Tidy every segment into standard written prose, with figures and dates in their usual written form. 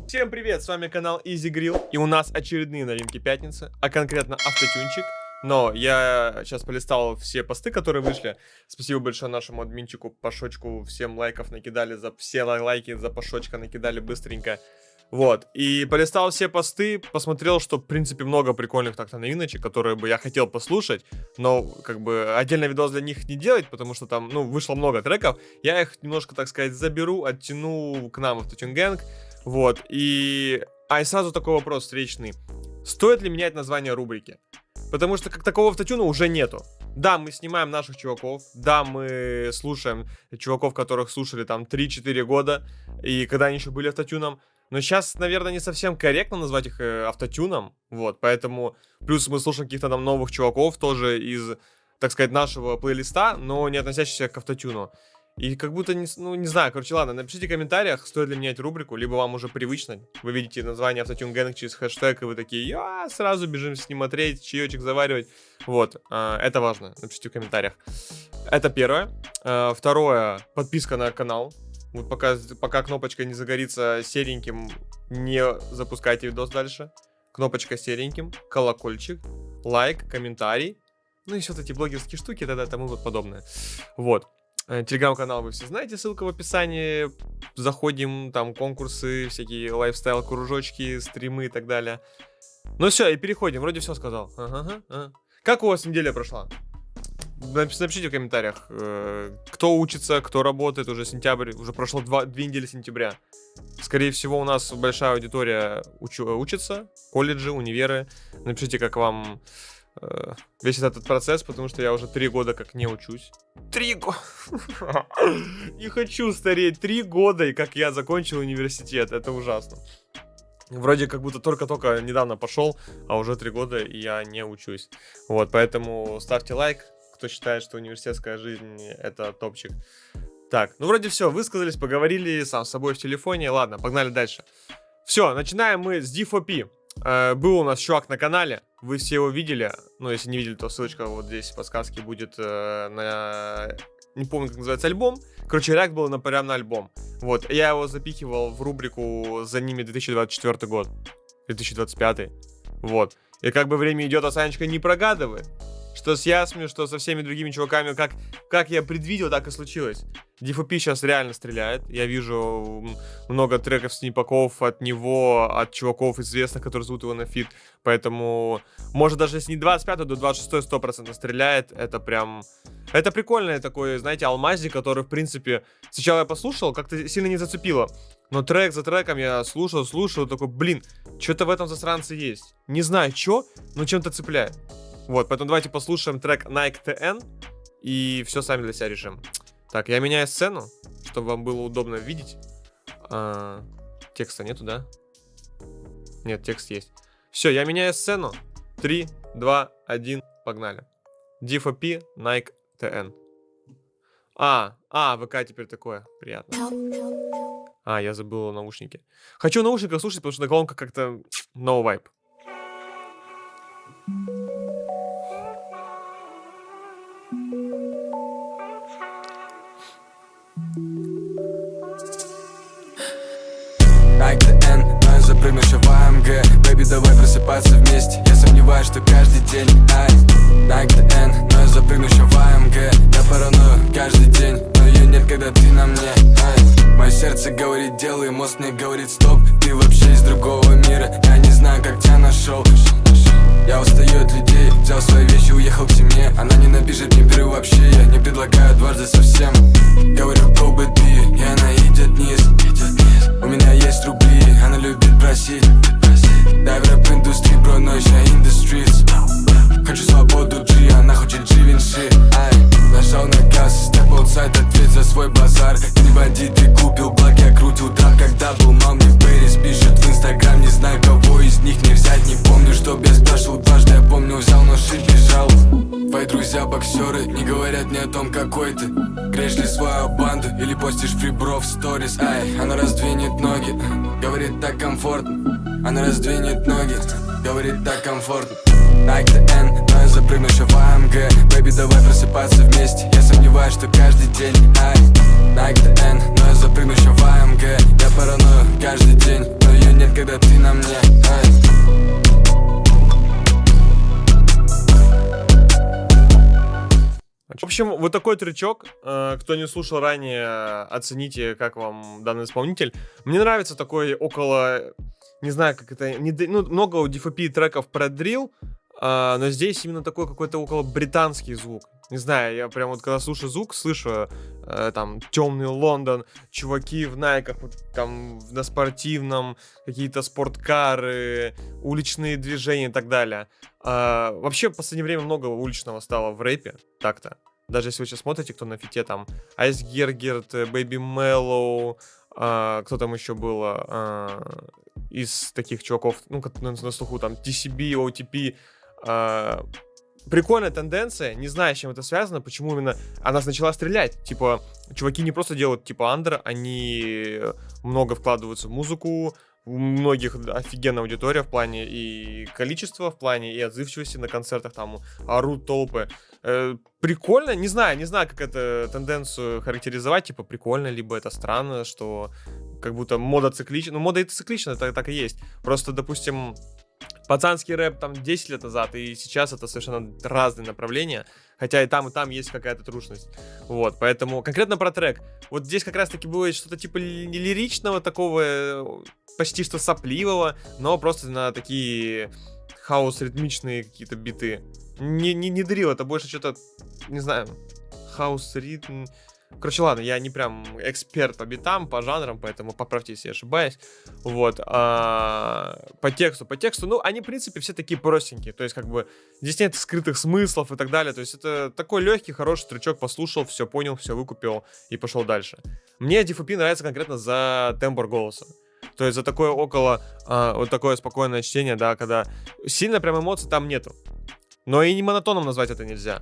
Всем привет, с вами канал Easy Grill, и у нас очередные новинки пятницы, а конкретно автотюнчик. Но я сейчас полистал все посты, которые вышли. Спасибо большое нашему админчику Пашочку, всем лайков накидали, за все лайки за Пашочка накидали быстренько. Вот, и полистал все посты, посмотрел, что в принципе много прикольных так-то новиночек, которые бы я хотел послушать, но как бы отдельно видос для них не делать, потому что там, вышло много треков. Я их немножко, так сказать, заберу, оттяну к нам в Автотюн Гэнг. Вот, и сразу такой вопрос встречный. Стоит ли менять название рубрики? Потому что как такого автотюна уже нету. Да, мы снимаем наших чуваков, да, мы слушаем чуваков, которых слушали там 3-4 года, и когда они еще были автотюном. Но сейчас, наверное, не совсем корректно назвать их автотюном, вот, поэтому плюс мы слушаем каких-то там новых чуваков тоже из, так сказать, нашего плейлиста, но не относящихся к автотюну. И как будто, не знаю, короче, ладно, напишите в комментариях, стоит ли менять рубрику, либо вам уже привычно, вы видите название Автотюн Гэнг через хэштег, и вы такие, сразу бежим смотреть, чаечек заваривать, вот, это важно, напишите в комментариях. Это первое. Второе, подписка на канал, вот пока кнопочка не загорится сереньким, не запускайте видос дальше, кнопочка сереньким, колокольчик, лайк, комментарий, и все эти блогерские штуки, тогда тому вот подобное, вот. Телеграм-канал вы все знаете, ссылка в описании. Заходим, там конкурсы, всякие лайфстайл-кружочки, стримы и так далее. Ну все, и переходим, вроде все сказал. Ага. Как у вас неделя прошла? Напишите в комментариях, кто учится, кто работает, уже сентябрь, уже прошло 2 недели сентября. Скорее всего, у нас большая аудитория учится, колледжи, универы. Напишите, как вам весь этот процесс, потому что я уже 3 года как не учусь. 3 года! Не хочу стареть. 3 года, и как я закончил университет. Это ужасно. Вроде как будто только-только недавно пошел, а уже 3 года, и я не учусь. Вот, поэтому ставьте лайк, кто считает, что университетская жизнь это топчик. Так, вроде все, высказались, поговорили сам с собой в телефоне. Ладно, погнали дальше. Все, начинаем мы с D4P. Был у нас чувак на канале, вы все его видели, если не видели, то ссылочка вот здесь в подсказке будет на, не помню, как называется альбом, короче, реакт был прям на альбом, вот, я его запихивал в рубрику «За ними 2024 год», 2025, вот, и как бы время идет, а Санечка не прогадывает, что с Ясми, что со всеми другими чуваками, как я предвидел, так и случилось. D4P сейчас реально стреляет. Я вижу много треков, снипаков от него, от чуваков известных, которые зовут его на фит. Поэтому, может, даже если не 25, то 26 100% стреляет. Это прям... Это прикольный такой, знаете, алмазик, который, в принципе, сначала я послушал, как-то сильно не зацепило. Но трек за треком я слушал, такой, что-то в этом засранце есть. Не знаю, что, но чем-то цепляет. Вот, поэтому давайте послушаем трек Nike TN и все сами для себя решим. Так, я меняю сцену, чтобы вам было удобно видеть. Текста нету, да? Нет, текст есть. Все, я меняю сцену. 3, 2, 1, погнали. D4P, Nike TN. ВК теперь такое. Приятно. Я забыл наушники. Хочу наушники слушать, потому что на колонках как-то no vibe. Nike TN, но я запрыгну еще в AMG. Бэйби, давай просыпаться вместе. Я сомневаюсь, что каждый день. Nike TN, но я запрыгну еще в AMG. Я параною каждый день, но ее нет, когда ты на мне. Мое сердце говорит делай, мозг мне говорит стоп. Ты вообще из другого мира, я не знаю, как тебя нашел. Я устаю от людей, взял свои вещи, уехал к семье. Она не напишет мне первый вообще, я не предлагаю дважды совсем. Говорю, go baby, и она идет вниз. У меня есть рубли, она любит просить. Дай в рэп-индустрии, бро, но еще in the streets. Хочу свободу G, она хочет Givenchy. Нажал на газ, step outside, ответь за свой базар. Не води, ты купил благ, я крутил драп, когда был мал. Мне Пэрис пишет в инстаграм, не знаю, кого из них не взять. Не помню, что я спрашивал дважды, я помню, взял нож и бежал. Твои друзья боксеры не говорят мне о том, какой ты. Греешь ли свою банду или постишь фрибро в сторис. Она раздвинет ноги, говорит так комфортно. Она раздвинет ноги, говорит так комфортно. Nike TN, но я запрыгну еще в AMG. Бэйби, давай просыпаться вместе. Я сомневаюсь, что каждый день. Nike TN, но я запрыгну еще в AMG. Я параною каждый день, но ее нет. когда ты на мне, ай. В общем, вот такой тречок. Кто не слушал ранее, оцените, как вам данный исполнитель. Мне нравится такой около... Не знаю, как это... Ну, много у DFP треков про дрил, но здесь именно такой какой-то около британский звук. Не знаю, я прям вот когда слушаю звук, слышу там темный Лондон, чуваки в найках, вот, там на спортивном, какие-то спорткары, уличные движения и так далее. Вообще в последнее время много уличного стало в рэпе, так-то. Даже если вы сейчас смотрите, кто на фите, там Айс Гергерт, Бэйби Мэллоу, кто там еще был из таких чуваков, ну, как на слуху, там TCB, OTP. Прикольная тенденция, не знаю, с чем это связано, почему именно она начала стрелять. Типа, чуваки не просто делают типа андер, они много вкладываются в музыку, у многих офигенная аудитория в плане и количества, в плане и отзывчивости на концертах, там орут толпы. Прикольно, не знаю, как эту тенденцию характеризовать, типа прикольно, либо это странно, что как будто мода циклична. Ну, мода это циклична, так и есть. Просто, допустим, пацанский рэп там 10 лет назад, и сейчас это совершенно разные направления. Хотя и там есть какая-то трушность. Вот, поэтому конкретно про трек. Вот здесь как раз-таки было что-то типа лиричного такого, почти что сопливого, но просто на такие хаос-ритмичные какие-то биты. Не дрил, это больше что-то, не знаю, хаос-ритм... Короче, ладно, я не прям эксперт по битам, по жанрам, поэтому поправьте, если я ошибаюсь. Вот. По тексту, ну, они, в принципе, все такие простенькие. То есть, как бы, здесь нет скрытых смыслов и так далее. То есть, это такой легкий, хороший тречок, послушал, все понял, все выкупил и пошел дальше. Мне DFP нравится конкретно за тембр голоса. То есть, за такое около, вот такое спокойное чтение, да, когда сильно прям эмоций там нету. Но и не монотоном назвать это нельзя.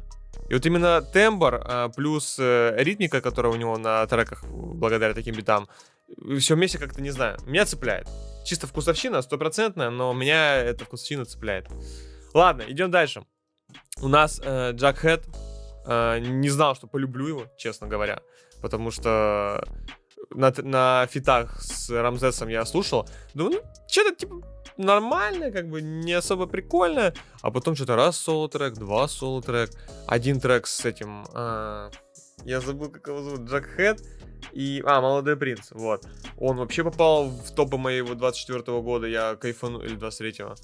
И вот именно тембр плюс ритмика, которая у него на треках благодаря таким битам, все вместе как-то, не знаю, меня цепляет. Чисто вкусовщина, 100%, но меня эта вкусовщина цепляет. Ладно, идем дальше. У нас Jughead. Не знал, что полюблю его, честно говоря. Потому что на фитах с Рамзесом я слушал. Думаю, ну, что-то типа... нормально, как бы не особо прикольно, а потом что-то раз соло-трек, два соло-трек, один трек с этим, я забыл, как его зовут, Jughead и, Молодой принц, вот. Он вообще попал в топы моего 24-го года, я кайфанул, или 23-го,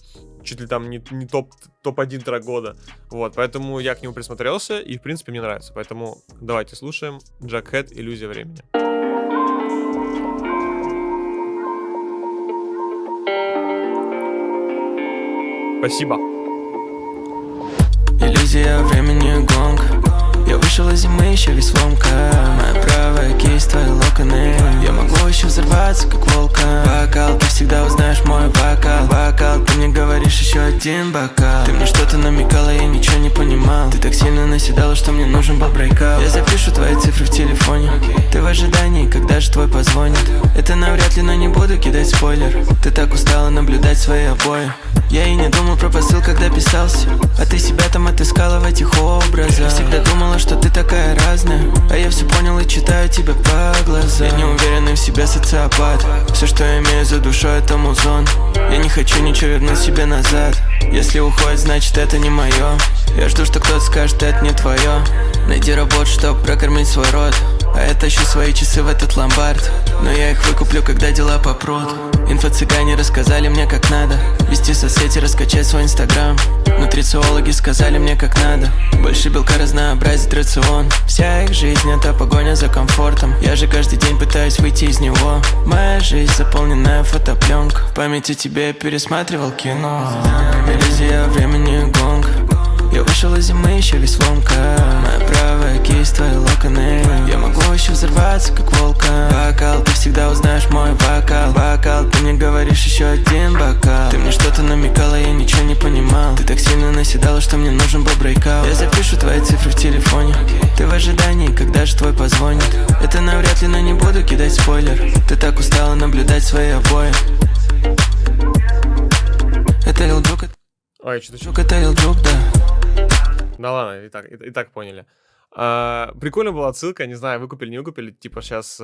чуть ли там не топ-1 трек года, вот, поэтому я к нему присмотрелся, и, в принципе, мне нравится, поэтому давайте слушаем Jughead «Иллюзия времени». Спасибо. Иллюзия времени гонг. Я вышел из зимы еще весь в ломках. Моя правая кисть, твои локоны. Я могу еще взорваться, как вулкан. Бокал, ты всегда узнаешь мой вокал. Бокал, ты мне говоришь еще один бокал. Ты мне что-то намекала, я ничего не понимал. Ты так сильно наседала, что мне нужен был брейкаут. Я запишу твои цифры в телефоне. Ты в ожидании, когда же твой позвонит. Это навряд ли, но не буду кидать спойлер. Ты так устала наблюдать свои обои. Я и не думал про посыл, когда писался. А ты себя там отыскала в этих образах. Всегда думала, что ты такая разная, а я все понял и читаю тебя по глазам. Я не уверенный в себе социопат. Все, что я имею за душой, это музон. Я не хочу ничего вернуть себе назад. Если уходит, значит это не мое. Я жду, что кто-то скажет, это не твое. Найди работу, чтоб прокормить свой род. А я тащу свои часы в этот ломбард. Но я их выкуплю, когда дела попрут. Инфо-цыгане рассказали мне, как надо вести соцсети, раскачать свой инстаграм. Нутрициологи сказали мне, как надо больше белка разнообразить рацион. Вся их жизнь — это погоня за комфортом. Я же каждый день пытаюсь выйти из него. Моя жизнь заполненная фотопленка. В памяти тебе пересматривал кино. Иллюзия времени гонг. Я вышел из зимы еще весь в ломках. Моя правая кисть, твои локоны. Я могу еще взорваться, как вулкан. Бокал, ты всегда узнаешь мой вокал. Бокал, ты мне говоришь еще один бокал. Ты мне что-то намекала, я ничего не понимал. Ты так сильно наседала, что мне нужен был брейкаут. Я запишу твои цифры в телефоне. Ты в ожидании, когда же твой позвонит. Это навряд ли, но не буду кидать спойлер. Ты так устала наблюдать свои обои. Это Lil Juke. Ой, что-то Juke, это Lil Juke, да. Да ладно, и так поняли. Прикольно была отсылка, не знаю, выкупили, не выкупили. Типа сейчас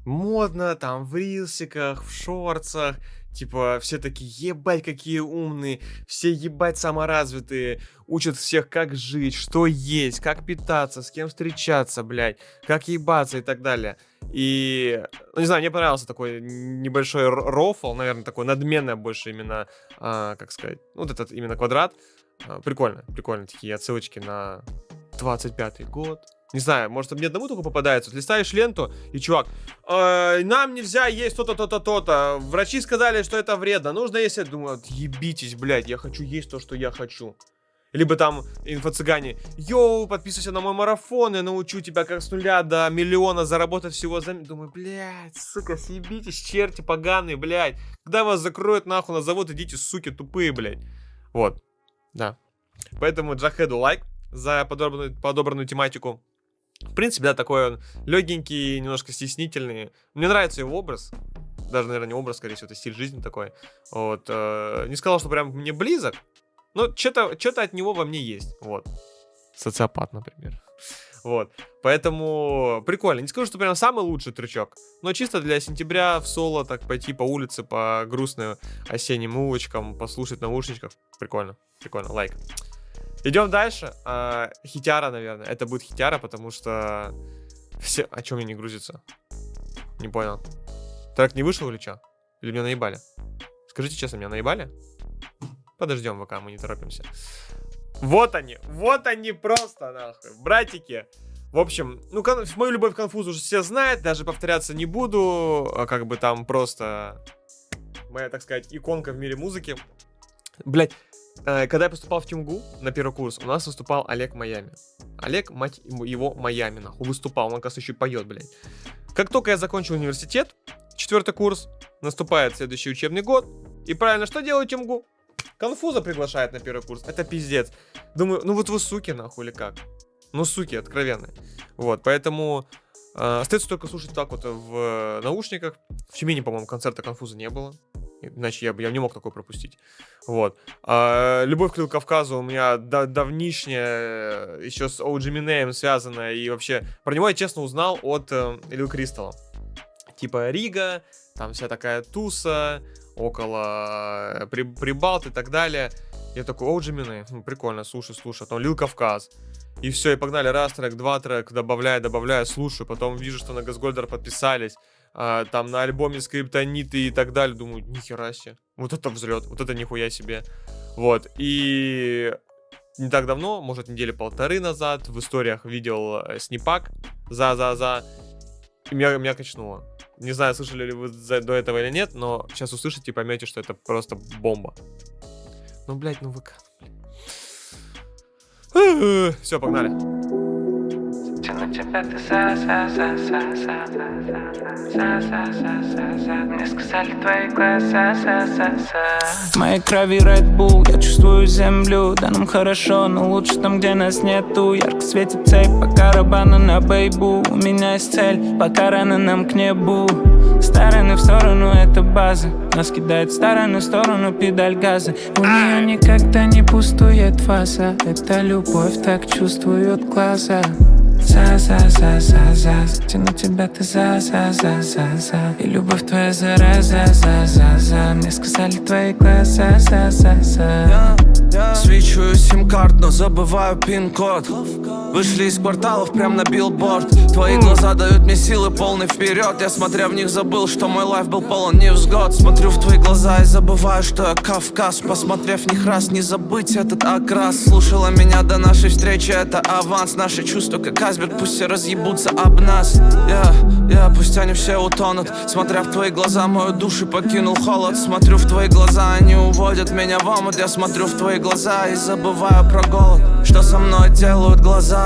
модно, там, в рилсиках, в шортсах, типа, все такие, ебать, какие умные, все ебать саморазвитые, учат всех, как жить, что есть, как питаться, с кем встречаться, блядь, как ебаться и так далее. И, ну, не знаю, мне понравился такой небольшой рофл, наверное, такой надменный больше именно, как сказать, вот этот именно квадрат. Прикольно, прикольно, такие отсылочки на 25-й год. Не знаю, может, мне одному только попадается. Вот листаешь ленту, и чувак, нам нельзя есть то-то, то-то, то-то. Врачи сказали, что это вредно. Нужно есть это. Думаю, ебитесь, блядь, я хочу есть то, что я хочу. Либо там инфо-цыгане, йоу, подписывайся на мой марафон, я научу тебя как с 0 до миллиона заработать всего за... Думаю, блядь, сука, съебитесь, черти поганые, блядь. Когда вас закроют нахуй на завод, идите, суки, тупые, блядь. Вот, да. Поэтому Джахеду лайк за подобранную тематику. В принципе, да, такой он легенький, немножко стеснительный. Мне нравится его образ. Даже, наверное, не образ, скорее всего, это стиль жизни такой. Вот. Не сказал, что прям мне близок, но что-то от него во мне есть. Вот. Социопат, например. Вот. Поэтому прикольно. Не скажу, что прям самый лучший трючок, но чисто для сентября в соло так пойти по улице, по грустным осенним улочкам, послушать в наушничках. Прикольно. Прикольно. Лайк. Идем дальше. Хитяра, наверное. Это будет хитяра, потому что... Все... А чё мне не грузится? Не понял. Трек не вышел или чё? Или меня наебали? Скажите честно, меня наебали? Подождем ВК, мы не торопимся. Вот они просто, нахуй. Братики. В общем, ну, мою любовь к конфузу уже все знают, даже повторяться не буду. Как бы там просто... Моя, так сказать, иконка в мире музыки. Блять. Когда я поступал в ТимГУ на первый курс, у нас выступал Олег Майами. Олег, мать его, Майами, нахуй, выступал. Он, оказывается, еще и поет, блядь. Как только я закончил университет, 4-й курс, наступает следующий учебный год. И правильно, что делает ТимГУ? Конфуза приглашает на первый курс. Это пиздец. Думаю, ну вот вы суки, нахуй, или как? Ну, суки, откровенные. Вот, поэтому... остается только слушать так вот в наушниках. В Тюмени, по-моему, концерта Конфуза не было. Иначе я не мог такой пропустить. Вот. Любовь к Лил Кавказу у меня давнишняя, еще с OG Minеем связана. И вообще, про него я честно узнал от Лил Кристалла. Типа Рига, там вся такая туса, около Прибалт и так далее. Я такой, OG Miney, прикольно, слушай. Потом Лил Кавказ. И все, и погнали, раз трек, два трек, добавляю, слушаю. Потом вижу, что на Газгольдер подписались. Там на альбоме Скриптониты и так далее. Думаю, нихера себе. Вот это взлет, вот это нихуя себе. Вот, и не так давно, может, недели 1.5 назад, в историях видел снипак и меня качнуло. Не знаю, слышали ли вы до этого или нет, но сейчас услышите и поймете, что это просто бомба. Ну, блядь, ну ВК. Все, погнали. Тяну тебя, ты мне сказали твои глаза, В моей крови Red Bull, я чувствую землю. Да нам хорошо, но лучше там, где нас нету. Ярко светит цепь, пока рабана на бейбу. У меня есть цель, пока рано нам к небу. Стороны в сторону, это база. Нас кидает в сторону педаль газа. У нее никогда не пустует фаза. Это любовь, так чувствуют глаза. Тяну тебя, ты и любовь твоя зараза. Мне сказали твои глаза, Свечу сим-карт, но забываю пин-код. Вышли из кварталов прям на билборд. Твои глаза дают мне силы полный вперед. Я, смотря в них, забыл, что мой лайф был полон невзгод. Смотрю в твои глаза и забываю, что я Кавказ. Посмотрев в них раз, не забыть этот окрас. Слушала меня до нашей встречи, это аванс. Наши чувства, как айсберг, пусть все разъебутся об нас. Пусть они все утонут. Смотря в твои глаза, мою душу покинул холод. Смотрю в твои глаза, они уводят меня в омут. Я смотрю в твои глаза и забываю про голод. Что со мной делают глаза,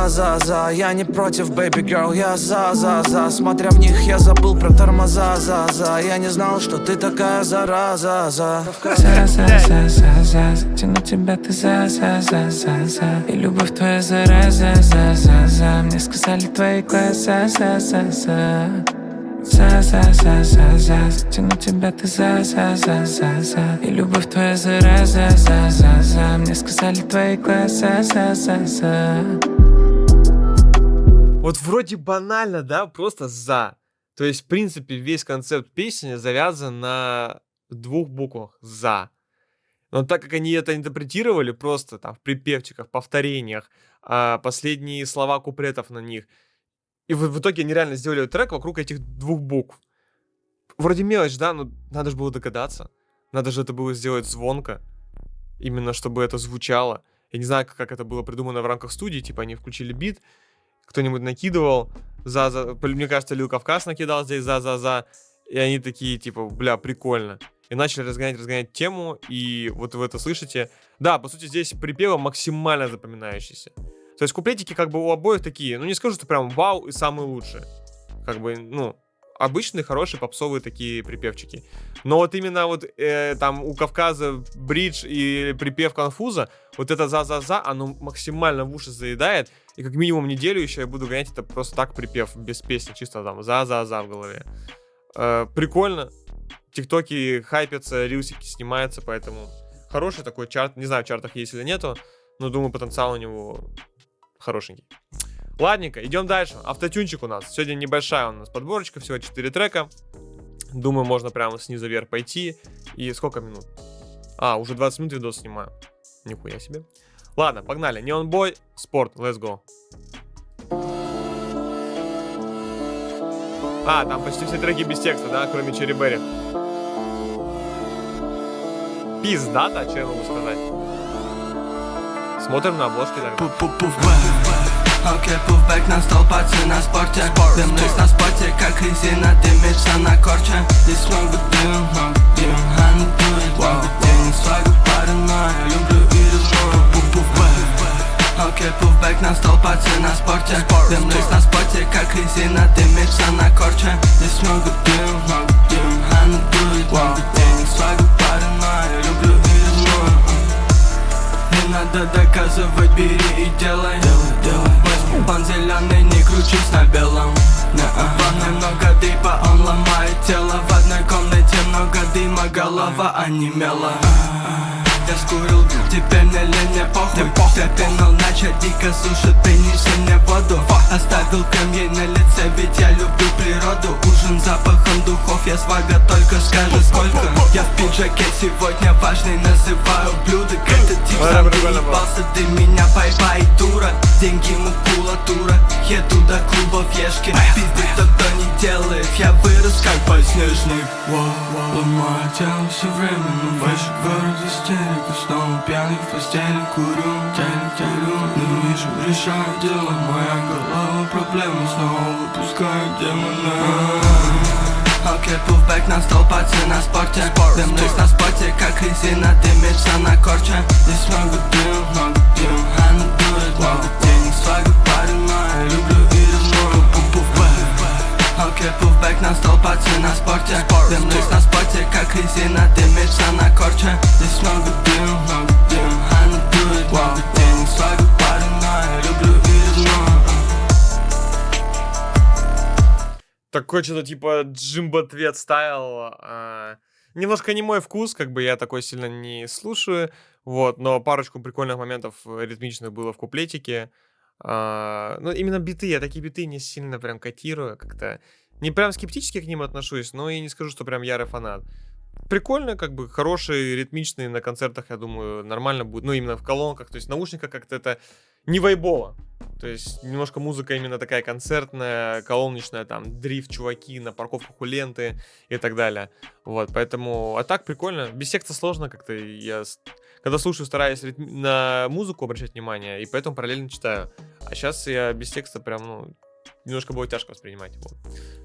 Я не против, baby girl, я за Смотря в них, я забыл про тормоза, Я не знал, что ты такая зараза, Тяну тебя, ты и любовь твоя зараза. Мне сказали твои глаза, Тяну тебя, ты и любовь твоя зараза. Мне сказали твои глаза, Вот вроде банально, да, просто за. То есть, в принципе, весь концепт песни завязан на 2 буквах «за». Но так как они это интерпретировали просто там в припевчиках, повторениях, последние слова куплетов на них, и в итоге они реально сделали трек вокруг этих 2 букв. Вроде мелочь, да, но надо же было догадаться. Надо же это было сделать звонко, именно чтобы это звучало. Я не знаю, как это было придумано в рамках студии, типа они включили бит, кто-нибудь накидывал, мне кажется, Лил Кавказ накидал здесь за, и они такие, типа, бля, прикольно. И начали разгонять тему, и вот вы это слышите. Да, по сути, здесь припевы максимально запоминающиеся. То есть куплетики как бы у обоих такие, ну не скажу, что прям вау и самые лучшие. Как бы, ну, обычные, хорошие, попсовые такие припевчики. Но вот именно вот там у Кавказа бридж и припев конфуза, вот это за, оно максимально в уши заедает. И как минимум неделю еще я буду гонять это просто так припев, без песни, чисто там за в голове. Прикольно. Тиктоки хайпятся, рилсики снимаются, поэтому хороший такой чарт. Не знаю, в чартах есть или нету, но думаю, потенциал у него хорошенький. Ладненько, идем дальше. Автотюнчик у нас. Сегодня небольшая у нас подборочка, всего 4 трека. Думаю, можно прямо снизу вверх пойти. И сколько минут? Уже 20 минут видос снимаю. Нихуя себе. Ладно, погнали. Neon Boy, Sport, let's go. Там почти все треки без текста, да, кроме Cherry Berry. Пиздата, что я могу сказать. Смотрим на обложки тогда. Окей, пуфбэк на стол, пацы на спорте. Дымлюсь на споте, как резина, дымится на корче. Здесь много дым, I не do it, много денег, свагу, паранойя, люблю и ревную. Окей, пуфбэк на стол, пацы на спорте. Дымлюсь на споте, как резина, дымится на корче. Здесь много дым, I не do it, много денег, свагу, паранойя, люблю и ревную. Не надо доказывать, бери и делай. Мой спан зеленый, не кручусь на белом. В ванной много дыма, он ломает тело. В одной комнате много дыма, голова онемела. Я скурил, теперь мне лень, мне похуй. Запинул, начал дико сушит, принеси мне воду. Оставил камень на лице, ведь я люблю природу. Ужин запахом духов, я свага, только скажи сколько. Я в пиджаке сегодня важный, называю блюдо. Этот тип сам доебался, ты меня бай-бай, дура. Деньги, макулатура, еду до клуба в Ешке. Пизды кто не делает, я вырос как подснежник. Ломаю тело все время, но больше город истерик. Снова пьяный в постели, курю, телю. Не вижу, решаю дело, моя голова проблема. Снова выпускаю демона. Окей, пуфбэк на стол, пацы на спорте. Дымлюсь на споте, как резина, дымится на корче. Здесь много дым, I не do it, много денег, свагу, паранойя, люблю и ревную. Окей, пуфбэк на стол, пацы на спорте. Дымлюсь на споте, как резина, дымится на корче. Здесь много дым, I не do it, много денег, свагу, паранойя, люблю и ревную. Такой что-то типа Джимбо-твет стайл. Немножко не мой вкус, как бы я такой сильно не слушаю. Вот, но парочку прикольных моментов ритмичных было в куплетике. Ну, именно биты, я такие биты не сильно прям котирую, как-то не прям скептически к ним отношусь, но и не скажу, что прям ярый фанат. Прикольно, как бы хорошие, ритмичные на концертах, я думаю, нормально будет, ну, именно в колонках, то есть в наушниках как-то это не вайбово. То есть немножко музыка именно такая концертная, колоночная, там, дрифт, чуваки на парковках у ленты и так далее. Вот, поэтому, а так прикольно. Без текста сложно как-то, я когда слушаю, стараюсь на музыку обращать внимание, и поэтому параллельно читаю. А сейчас я без текста прям, ну, немножко будет тяжко воспринимать. Вот.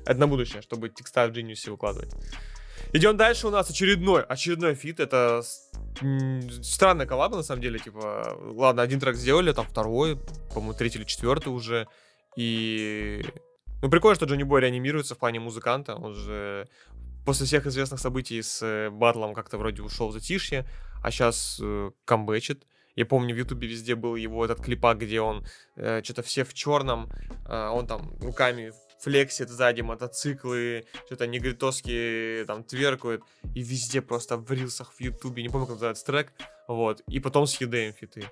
Это на будущее, чтобы текста в Genius выкладывать. Идем дальше, у нас очередной фит. Это странная коллаба, на самом деле. Типа, ладно, один трек сделали, там второй, по-моему, третий или четвертый уже. И... Ну, прикольно, что Джонни Бой реанимируется в плане музыканта. Он же после всех известных событий с батлом как-то вроде ушел в затишье, а сейчас камбэчит. Я помню, в Ютубе везде был его этот клипак, где он что-то все в черном, он там руками флексит сзади мотоциклы, что-то негритоски там тверкают, и везде просто в рилсах в Ютубе, не помню, как называется трек, вот, и потом с Хидеем фиты.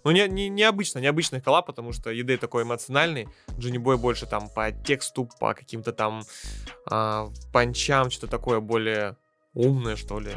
Ну, необычный коллаб, потому что ED такой эмоциональный, Джонни Бой больше там по тексту, по каким-то там панчам, что-то такое более умное, что ли.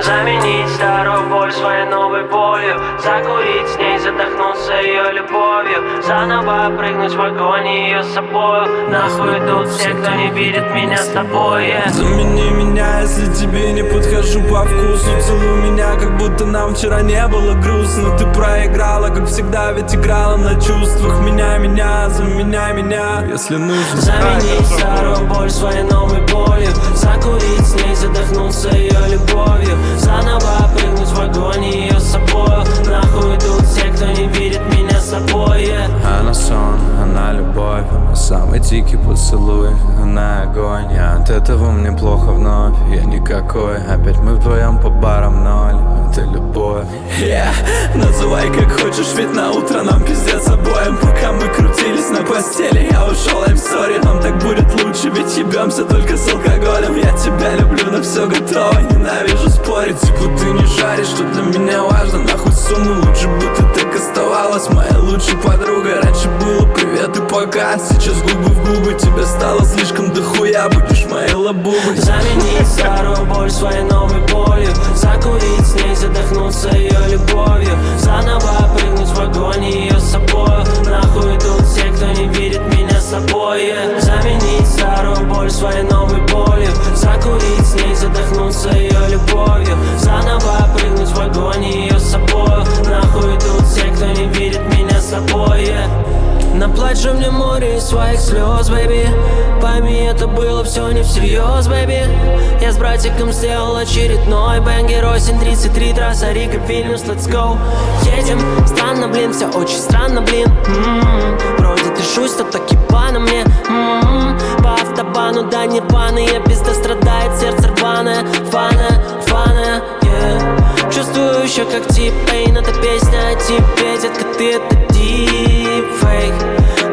Заменить старую боль своей новой болью, закурить с ней, задохнуться ее любовью, заново прыгнуть в огонь ее с собою. Нахуй идут все, кто не видит меня с тобой. Замени меня, если тебе не подхожу по вкусу. Целуй меня, как будто нам вчера не было грустно. Ты проиграла, как всегда, ведь играла на чувствах. Меняй меня, заменяй меня, если нужно. Заменить старую боль своей новой болью, закурить с ней, задохнуться ее любовью, заново прыгнуть в огонь ее с собою. Нахуй идут все, кто не видит меня с собой. Она сон, она любовь, она самый дикий поцелуй, она огонь. От этого мне плохо вновь, я никакой. Опять мы вдвоем по барам ноль, это любовь. Называй как хочешь, ведь на утро нам пиздец обоим. Пока мы крутились на постели, я ушел, I'm sorry. Нам так будет лучше, ведь ебемся только с алкоголем. Я тебя люблю, на все готово, ненавижу спорить. Типа ты не шаришь, что для меня важно. Нахуй сумму, лучше бы ты так оставалась моей лучшей подругой. Раньше было привет и пока, сейчас губы в губы. Тебе стало слишком дохуя, будешь моей лабубой. Заменить старую боль своей новой болью, закурить с ней, задохнуться ее любовью, заново прыгнуть в огонь ее с собою. Нахуй идут все, кто не видит меня с собой. Заменить старую боль своей новой болью, закурить с ней, задохнуться ее любовью, заново прыгнуть в огонь ее с собою. Нахуй идут все, кто не видит меня с собой. Наплачь мне море из своих слез, бэйби. Пойми, это было все не всерьез, бэйби. Я с братиком сделал очередной бэнгер. Осень 33, трасса Рига, Вильнюс, let's go. Едем, странно, блин, все очень странно, блин. Вроде дышусь, то так ебано мне. По автобану до нирваны, я пизда страдает, сердце рваное, фаная, yeah. Чувствую еще как T-Pain, эта песня о тебе, детка, ты это дипфейк.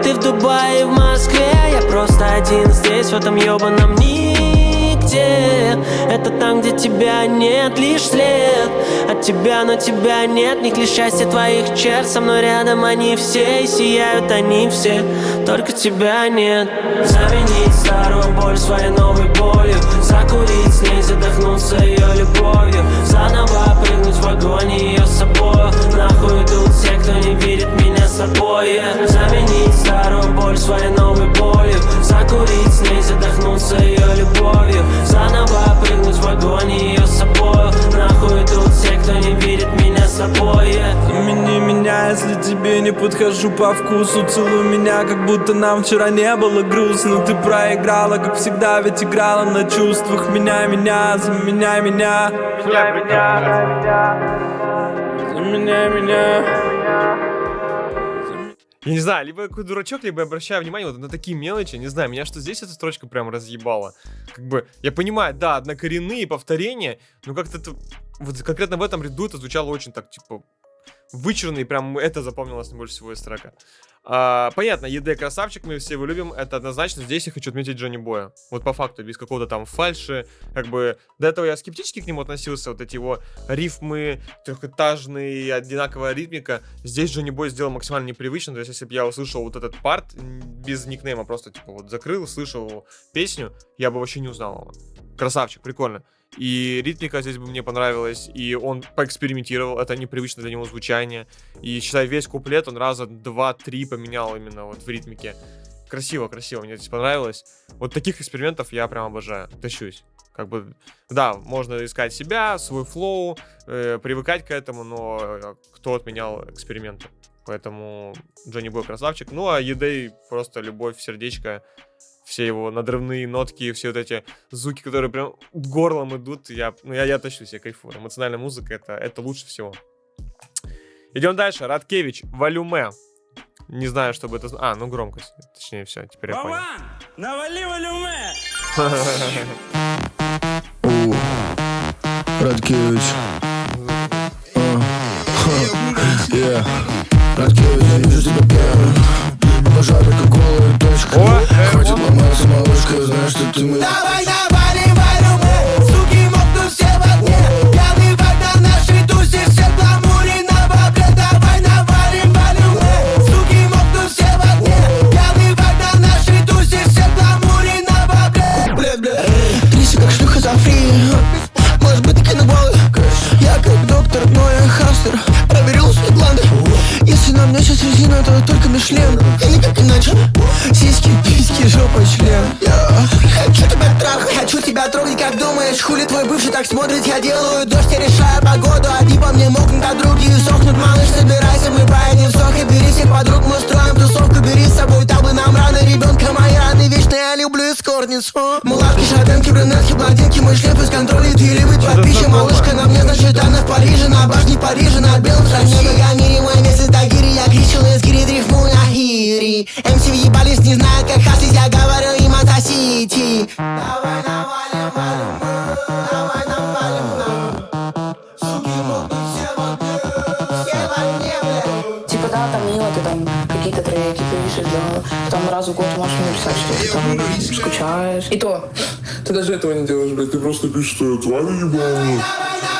Ты в Дубае, в Москве, я просто один здесь, в этом ебаном нигде. Это там, где тебя нет, лишь след от тебя, но тебя нет. В них лишь счастье твоих черт, со мной рядом они все, и сияют они все, только тебя нет. Заменить старую боль своей новой болью, закурить с ней, задохнуться ее любовью, заново прыгнуть в огонь ее с собою. Нахуй идут все, кто не видит меня с собой. Заменить старую боль своей новой болью, закурить с ней, задохнуться ее любовью, заново прыгнуть в огонь ее с собою. Нахуй идут все, кто не видит меня с собой. Замени меня, если тебе не подхожу по вкусу. Целуй меня, как будто нам вчера не было грустно. Ты проиграла, как всегда, ведь играла на чувствах. Меняй меня, заменяй меня. Заменяй меня. Я не знаю, либо я какой дурачок, либо я обращаю внимание вот на такие мелочи. Не знаю, меня что здесь эта строчка прям разъебала. Как бы, я понимаю, да, однокоренные повторения, но как-то это, вот конкретно в этом ряду это звучало очень так, типа, вычурно, и прям это запомнилось не больше всего из трека. Понятно, ED красавчик, мы все его любим, это однозначно. Здесь я хочу отметить Джонни Боя. Вот по факту, без какого-то там фальши. Как бы, до этого я скептически к нему относился, вот эти его рифмы, трехэтажные, одинаковая ритмика. Здесь Джонни Бой сделал максимально непривычно, то есть если бы я услышал вот этот парт без никнейма, просто типа вот закрыл, слышал песню, я бы вообще не узнал его. Красавчик, прикольно. И ритмика здесь бы мне понравилась, и он поэкспериментировал, это непривычно для него звучание. И, считай, весь куплет он раза 2-3 поменял именно вот в ритмике. Красиво, мне здесь понравилось. Вот таких экспериментов я прям обожаю, тащусь. Как бы, да, можно искать себя, свой флоу, привыкать к этому, но кто отменял эксперименты? Поэтому Джонни Бой красавчик. Ну, а ED просто любовь, сердечко. Все его надрывные нотки, все вот эти звуки, которые прям горлом идут, я тащусь, я кайфую. Эмоциональная музыка это лучше всего. Идем дальше. Радкевич, Волюме. Не знаю, чтобы это... ну громкость. Точнее, все, теперь я понял. Навали Волюме! Радкевич. Радкевич, я вижу тебя первым. Обожаю только голую точку. Хватит ломаться, малышка, знаешь, что ты мы. Давай, навалим волюме, суки мокнут все в огне. Пьяный вайт на нашей тусе, все в гламуре на бабле. Давай, навалим как думаешь, хули твой бывший так смотрит? Я делаю дождь, я решаю погоду. Одни по мне мокнут, а другие сохнут. Малыш, собирайся, мы поедем в Сох. И бери всех подруг, мы устроим тусовку. Бери с собой табы, нам рано. Ребенка мои раны, вечно я люблю эскортницу. Мулавки, шатенки, брюнетки, блондинки. Мой шлейф из контроля, ты или быть под пищей. Малышка на мне, значит она в Париже. На башне Парижа, на белом шагне. Я мире, мой месяц Тагири. Я кричу, лэскири, дрифмую ахири. МС въебались, не знаю, как хасить. Я говорю им отсосите. Давай навалим, валим, давай навалим, суки могут все в огне, все в огне, блядь. Типа да, там мило, ты там какие-то треки пишешь, да. Там раз в год можешь написать, что ты там скучаешь. И то, ты даже этого не делаешь, блядь, ты просто пишешь, что я тварь ебаная.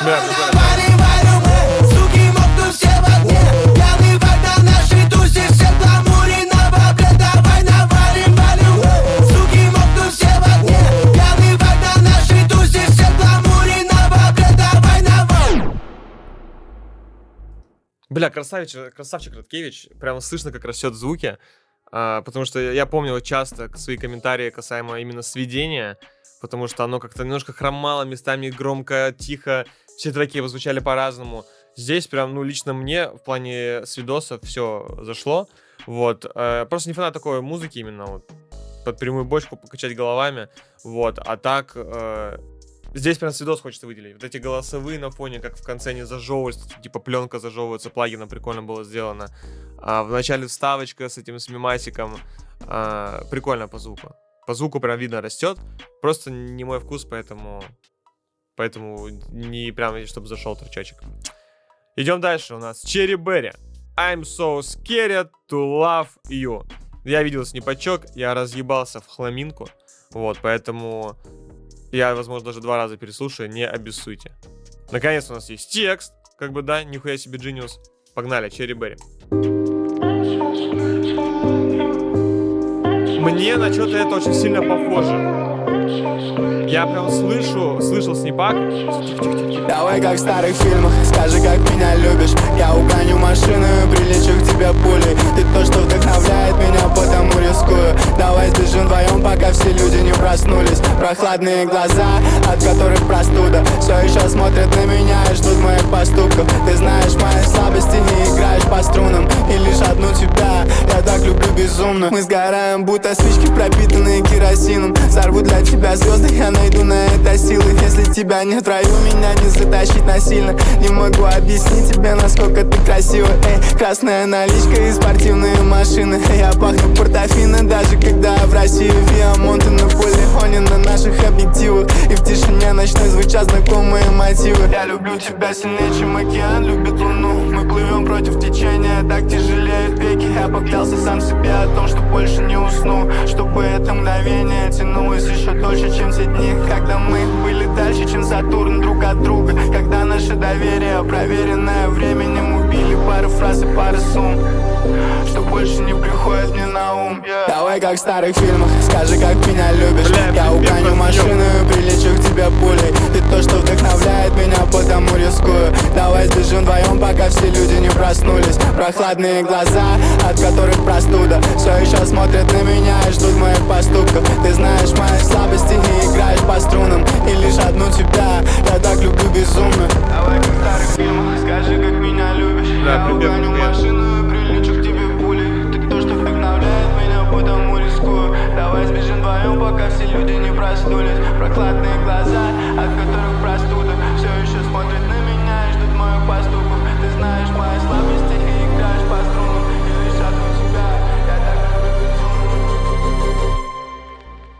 Валим, валим, мы, суки могут все в огне. Пьяный вайб на нашей тусе, все в гламуре на бабле. Давай навалим, валим, мы, суки могут все в огне. Пьяный вайб на нашей тусе, все в гламуре на бабле. Давай навалим. Бля, красавчик Радкевич. Прям слышно, как растет звуки. Потому что я помню часто свои комментарии касаемо именно сведения. Потому что оно как-то немножко хромало, местами громко, тихо. Все треки его звучали по-разному. Здесь прям, ну, лично мне в плане свидосов все зашло. Вот. Просто не фанат такой музыки именно. Вот. Под прямую бочку покачать головами. Вот. А так... Здесь прям свидос хочется выделить. Вот эти голосовые на фоне, как в конце не зажевываются, типа пленка зажевывается, плагином прикольно было сделано. В начале вставочка с этим с мемасиком. Прикольно по звуку. По звуку прям видно растет. Просто не мой вкус, поэтому не прям, чтобы зашел тречочек. Идем дальше. У нас Cherry Berry. I'm so scared to love you. Я видел снипачок, я разъебался в хламинку. Вот, поэтому... Я, возможно, даже 2 раза переслушаю, не обессуйте. Наконец у нас есть текст. Как бы, да, нихуя себе Genius. Погнали, Cherry Berry. Мне на что-то это очень сильно похоже. Я прям слышал снипак. Тихо. Давай как в старых фильмах, скажи, как меня любишь. Я угоню машину и прилечу к тебе пулей. Ты то, что вдохновляет меня, потому рискую. Давай сбежим вдвоем, пока все люди не проснулись. Прохладные глаза, от которых простуда, все еще смотрят на меня и ждут моих поступков. Ты знаешь мои слабости и играешь по струнам. И лишь одну тебя я так люблю безумно. Мы сгораем, будто спички, пропитанные керосином. Взорву для тебя звезды, я найду на это силы. Если тебя нет в раю, меня не затащить насильно. Не могу объяснить тебе, насколько ты красива. Эй, красная наличка и спортивные машины. Я пахну портофино, даже когда в России Виамонты на полигоне, на наших объективах. И в тишине ночной звучат знакомые мотивы. Я люблю тебя сильнее, чем океан любит луну. Мы плывем против течения, так тяжелеют веки. Я поклялся сам себе о том, что больше не усну, чтобы это мгновение тянулось еще дольше, чем те дни, когда мы были дальше, чем Сатурн друг от друга. Когда наше доверие, проверенное временем, убили пару фраз и пару сумм, что больше не приходит мне на ум. Давай как в старых фильмах, скажи, как меня любишь. Я угоню машину и прилечу к тебе пулей. Ты то, что вдохновляет меня, потому рискую. Давай сбежим вдвоем, пока все люди не проснулись. Прохладные глаза, от которых простуда, все еще смотрят на меня и ждут моих поступков. Ты знаешь мои слабости и играешь по струнам. И лишь одну тебя я так люблю безумно. Давай как в старых фильмах, скажи, как меня любишь. Я угоню машину и прилечу к тебе пулей. Ты то, что вдохновляет меня, потому рискую. Давай сбежим вдвоем, пока все люди не проснулись. Прохладные глаза, от которых простуда, все еще смотрят на меня и ждут моих поступков. Ты знаешь мои слабости и играешь по струнам. И лишь одну тебя я так люблю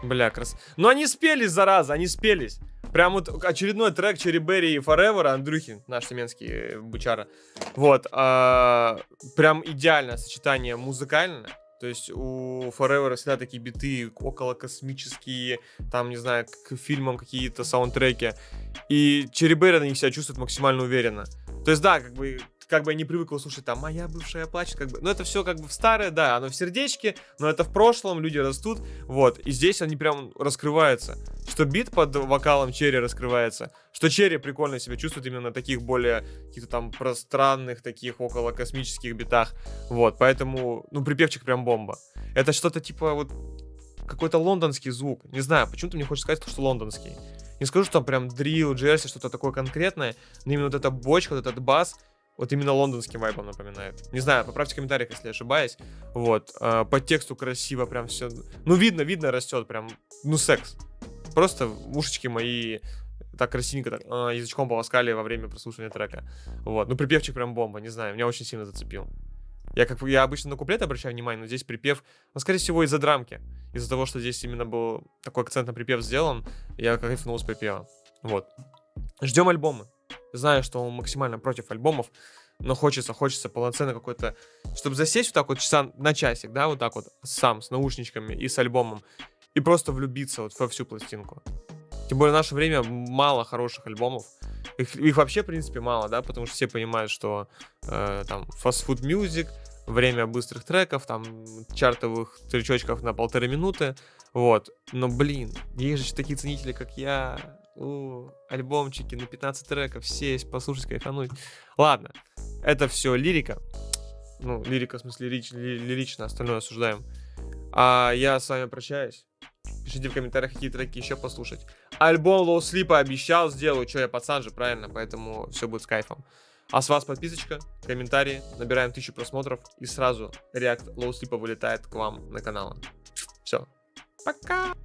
безумно. Бля, Ну они спелись, зараза, они спелись. Прям вот очередной трек Cherry Berry и Forever Андрюхи, наш тюменский бычара. Вот, прям идеальное сочетание музыкальное. То есть у Forever всегда такие биты около космические, там, не знаю, к фильмам какие-то саундтреки. И Cherry Berry на них себя чувствует максимально уверенно. То есть, да, как бы я не привыкл слушать там «Моя бывшая плачет», как бы, но это все как бы в старое, да, оно в сердечке, но это в прошлом, люди растут, вот, и здесь они прям раскрываются, что бит под вокалом Черри раскрывается, что Черри прикольно себя чувствует именно на таких более каких-то там пространных, таких около космических битах, вот, поэтому, ну, припевчик прям бомба. Это что-то типа вот какой-то лондонский звук, не знаю, почему-то мне хочется сказать, что лондонский. Не скажу, что там прям дрил, джерси, что-то такое конкретное, но именно вот эта бочка, вот этот бас, вот именно лондонским вайбом напоминает. Не знаю, поправьте в комментариях, если я ошибаюсь. Вот, по тексту красиво прям все. Ну, видно растет прям, ну, секс. Просто ушечки мои так красивенько так, язычком полоскали во время прослушивания трека. Вот, ну, припевчик прям бомба, не знаю, меня очень сильно зацепил. Я обычно на куплет обращаю внимание, но здесь припев, ну, скорее всего, из-за драмки. Из-за того, что здесь именно был такой акцент на припев сделан, я кайфанул с припева. Вот. Ждем альбомы. Знаю, что он максимально против альбомов, но хочется полноценно какой-то, чтобы засесть вот так вот часа на часик, да, вот так вот, сам, с наушничками и с альбомом, и просто влюбиться вот во всю пластинку. Тем более в наше время мало хороших альбомов. Их вообще, в принципе, мало, да, потому что все понимают, что там fast-food music, время быстрых треков, там чартовых тречочков на 1,5 минуты, вот. Но, блин, есть же такие ценители, как я, альбомчики на 15 треков, сесть, послушать, кайфануть. Ладно, это все лирика. Ну, лирика, в смысле, лирично, остальное осуждаем. А я с вами прощаюсь. Пишите в комментариях, какие треки еще послушать. Альбом Low Sleep обещал, сделаю, что я пацан же, правильно, поэтому все будет с кайфом. А с вас подписочка, комментарии, набираем 1000 просмотров и сразу реакт Low Sleep вылетает к вам на канал. Все, пока!